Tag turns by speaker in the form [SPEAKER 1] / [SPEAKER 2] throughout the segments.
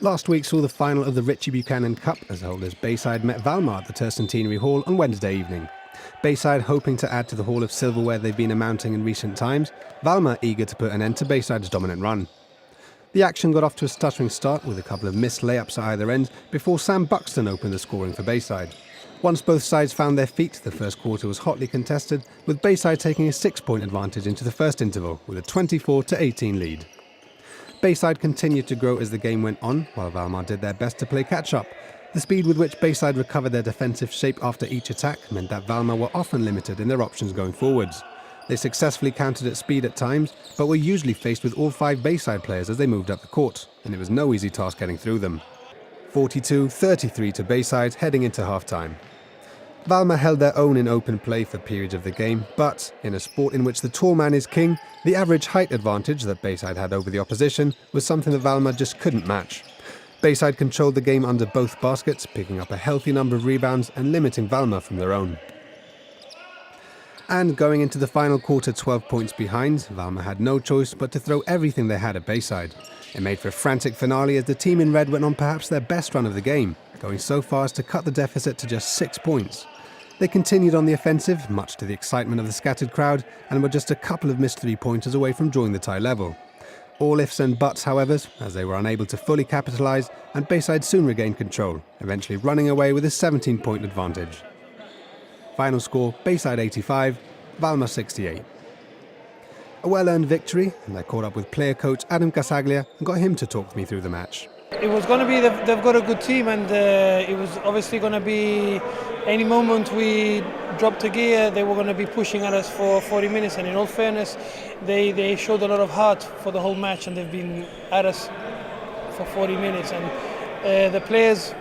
[SPEAKER 1] Last week saw the final of the Ritchie Buchanan Cup as holders Bayside met Valmar at the Tercentenary Hall on Wednesday evening. Bayside hoping to add to the haul of silverware they've been amounting in recent times, Valmar eager to put an end to Bayside's dominant run. The action got off to a stuttering start with a couple of missed layups at either end before Sam Buxton opened the scoring for Bayside. Once both sides found their feet, the first quarter was hotly contested, with Bayside taking a 6-point advantage into the first interval with a 24-18 lead. Bayside continued to grow as the game went on, while Valmar did their best to play catch-up. The speed with which Bayside recovered their defensive shape after each attack meant that Valmar were often limited in their options going forwards. They successfully countered at speed at times, but were usually faced with all 5 Bayside players as they moved up the court, and it was no easy task getting through them. 42-33 to Bayside heading into half-time. Valmar held their own in open play for periods of the game, but in a sport in which the tall man is king, the average height advantage that Bayside had over the opposition was something that Valmar just couldn't match. Bayside controlled the game under both baskets, picking up a healthy number of rebounds and limiting Valmar from their own. And going into the final quarter 12 points behind, Valmar had no choice but to throw everything they had at Bayside. It made for a frantic finale as the team in red went on perhaps their best run of the game, going so far as to cut the deficit to just 6 points. They continued on the offensive, much to the excitement of the scattered crowd, and were just a couple of missed three-pointers away from drawing the tie level. All ifs and buts, however, as they were unable to fully capitalise, and Bayside soon regained control, eventually running away with a 17-point advantage. Final score, Bayside 85, Valmar 68. A well-earned victory, and I caught up with player coach Adam Casaglia and got him to talk me through the match.
[SPEAKER 2] It was going to be, they've got a good team, and it was obviously going to be, any moment we dropped a gear, they were going to be pushing at us for 40 minutes, and in all fairness, they showed a lot of heart for the whole match, and they've been at us for 40 minutes, and the players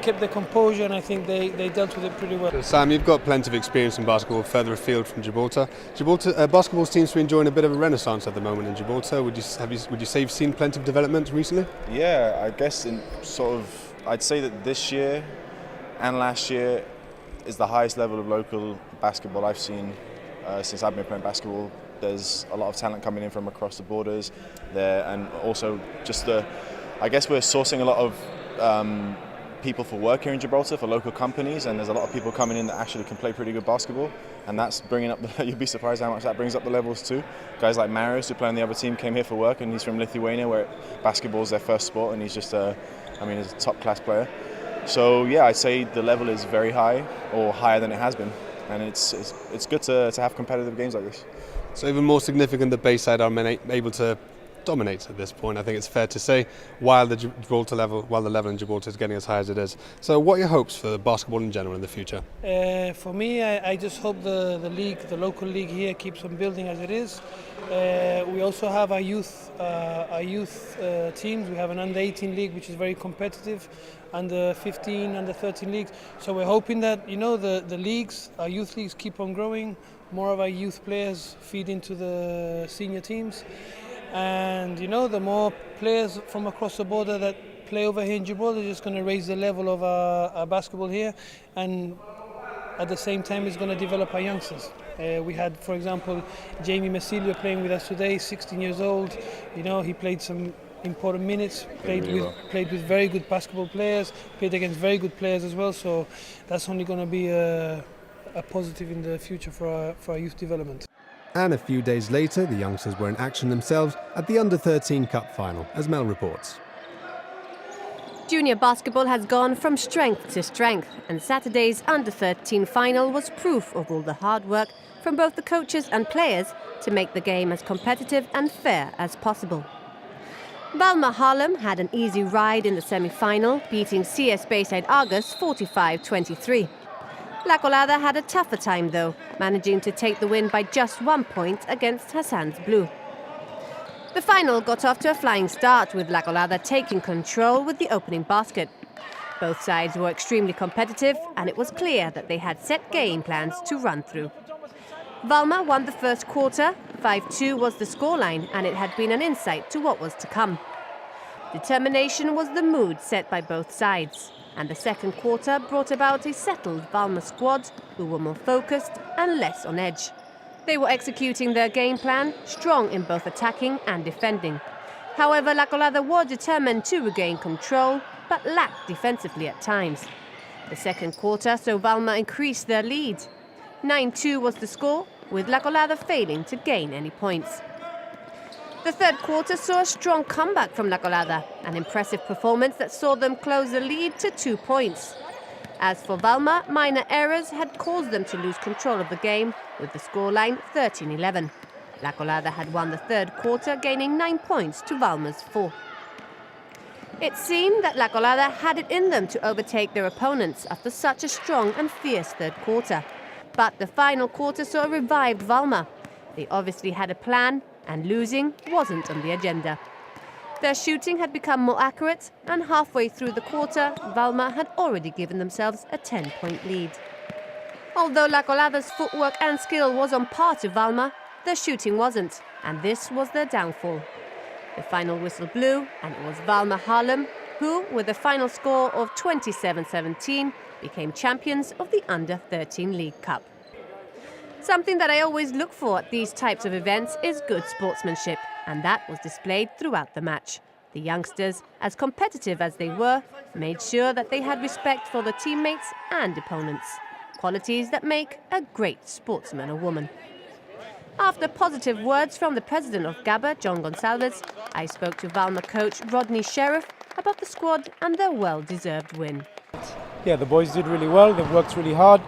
[SPEAKER 2] kept their composure, and I think they dealt with it pretty well.
[SPEAKER 1] Sam, you've got plenty of experience in basketball further afield from Gibraltar. Basketball seems to be enjoying a bit of a renaissance at the moment in Gibraltar. Would you say you've seen plenty of development recently?
[SPEAKER 3] Yeah, I guess I'd say that this year and last year is the highest level of local basketball I've seen since I've been playing basketball. There's a lot of talent coming in from across the borders there, and also I guess we're sourcing a lot of people for work here in Gibraltar, for local companies, and there's a lot of people coming in that actually can play pretty good basketball, and that's bringing up you'll be surprised how much that brings up the levels too. Guys like Marius, who play on the other team, came here for work, and he's from Lithuania, where basketball is their first sport, and he's just he's a top class player. So yeah, I'd say the level is very high, or higher than it has been, and it's good to have competitive games like this.
[SPEAKER 1] So even more significant that Bayside are able to dominate at this point, I think it's fair to say, while the level in Gibraltar is getting as high as it is. So what are your hopes for basketball in general in the future?
[SPEAKER 2] For me, I just hope the local league here keeps on building as it is. We also have our youth teams. We have an under-18 league which is very competitive, under 15, under 13 leagues. So we're hoping that the leagues, our youth leagues, keep on growing. More of our youth players feed into the senior teams. And the more players from across the border that play over here in Gibraltar, is just going to raise the level of our basketball here, and at the same time it's going to develop our youngsters. We had, for example, Jamie Messilio playing with us today, 16 years old. He played some important minutes, played with very good basketball players, played against very good players as well, so that's only going to be a positive in the future for our youth development.
[SPEAKER 1] And a few days later, the youngsters were in action themselves at the Under-13 Cup final, as Mel reports.
[SPEAKER 4] Junior basketball has gone from strength to strength, and Saturday's Under-13 final was proof of all the hard work from both the coaches and players to make the game as competitive and fair as possible. Valmar Harlem had an easy ride in the semi-final, beating CS Bayside Argus 45-23. La Colada had a tougher time though, managing to take the win by just 1 point against Hassan's Blue. The final got off to a flying start, with La Colada taking control with the opening basket. Both sides were extremely competitive, and it was clear that they had set game plans to run through. Valmar won the first quarter. 5-2 was the scoreline, and it had been an insight to what was to come. Determination was the mood set by both sides, and the second quarter brought about a settled Valmar squad who were more focused and less on edge. They were executing their game plan, strong in both attacking and defending. However, La Colada were determined to regain control, but lacked defensively at times. The second quarter saw Valmar increase their lead. 9-2 was the score, with La Colada failing to gain any points. The third quarter saw a strong comeback from La Colada, an impressive performance that saw them close the lead to 2 points. As for Valmar, minor errors had caused them to lose control of the game, with the scoreline 13-11. La Colada had won the third quarter, gaining 9 points to Valmar's 4. It seemed that La Colada had it in them to overtake their opponents after such a strong and fierce third quarter. But the final quarter saw a revived Valmar. They obviously had a plan, and losing wasn't on the agenda. Their shooting had become more accurate, and halfway through the quarter, Valmar had already given themselves a 10-point lead. Although La Colada's footwork and skill was on par to Valmar, their shooting wasn't, and this was their downfall. The final whistle blew, and it was Valmar Haarlem who, with a final score of 27-17, became champions of the Under-13 League Cup. Something that I always look for at these types of events is good sportsmanship, and that was displayed throughout the match. The youngsters, as competitive as they were, made sure that they had respect for their teammates and opponents, qualities that make a great sportsman or woman. After positive words from the president of GABA, John Gonsalves, I spoke to Valmar coach Rodney Sheriff about the squad and their well-deserved win.
[SPEAKER 5] Yeah, the boys did really well. They've worked really hard.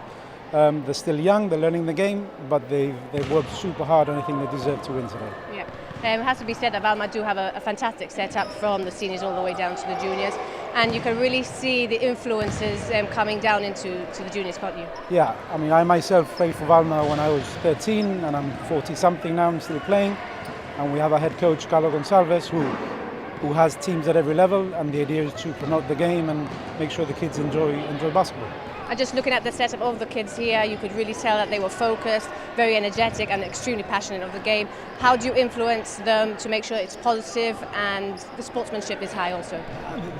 [SPEAKER 5] They're still young, they're learning the game, but they've worked super hard, and I think they deserve to win today.
[SPEAKER 6] Yeah. It has to be said that Valmar do have a fantastic setup from the seniors all the way down to the juniors, and you can really see the influences coming down into the juniors, can't you?
[SPEAKER 5] Yeah, I mean, I myself played for Valmar when I was 13, and I'm 40-something now, I'm still playing, and we have a head coach, Carlo Gonsalves, who has teams at every level, and the idea is to promote the game and make sure the kids enjoy basketball.
[SPEAKER 6] And just looking at the setup of the kids here, you could really tell that they were focused, very energetic and extremely passionate of the game. How do you influence them to make sure it's positive and the sportsmanship is high also?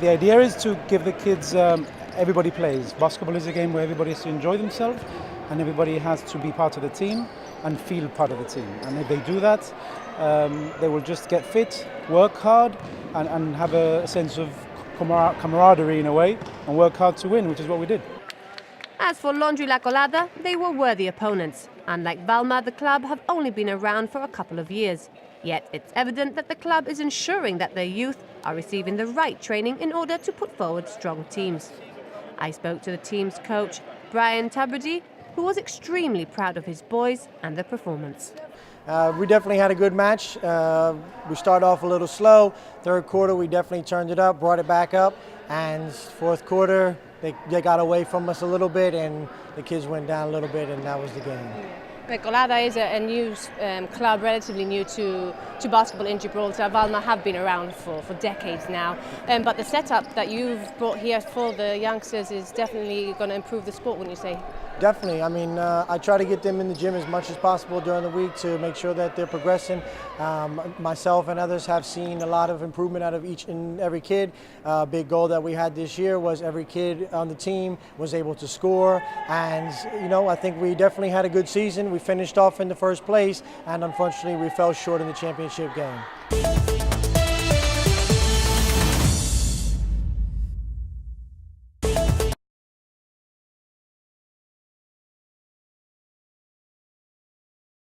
[SPEAKER 5] The idea is to give the kids, everybody plays. Basketball is a game where everybody has to enjoy themselves, and everybody has to be part of the team and feel part of the team. And if they do that, they will just get fit, work hard, and have a sense of camaraderie in a way, and work hard to win, which is what we did.
[SPEAKER 4] As for Laundry La Colada, they were worthy opponents. Unlike Valmar, the club have only been around for a couple of years. Yet it's evident that the club is ensuring that their youth are receiving the right training in order to put forward strong teams. I spoke to the team's coach, Brian Tabrady, who was extremely proud of his boys and their performance.
[SPEAKER 7] We definitely had a good match. We started off a little slow. Third quarter, we definitely turned it up, brought it back up. And fourth quarter, they got away from us a little bit, and the kids went down a little bit, and that was the game.
[SPEAKER 6] Colada is a new club, relatively new to basketball in Gibraltar. Valmar have been around for decades now, but the setup that you've brought here for the youngsters is definitely going to improve the sport, wouldn't you say?
[SPEAKER 7] Definitely. I mean, I try to get them in the gym as much as possible during the week to make sure that they're progressing. Myself and others have seen a lot of improvement out of each and every kid. Big goal that we had this year was every kid on the team was able to score, and I think we definitely had a good season. We finished off in the first place, and unfortunately we fell short in the championship game.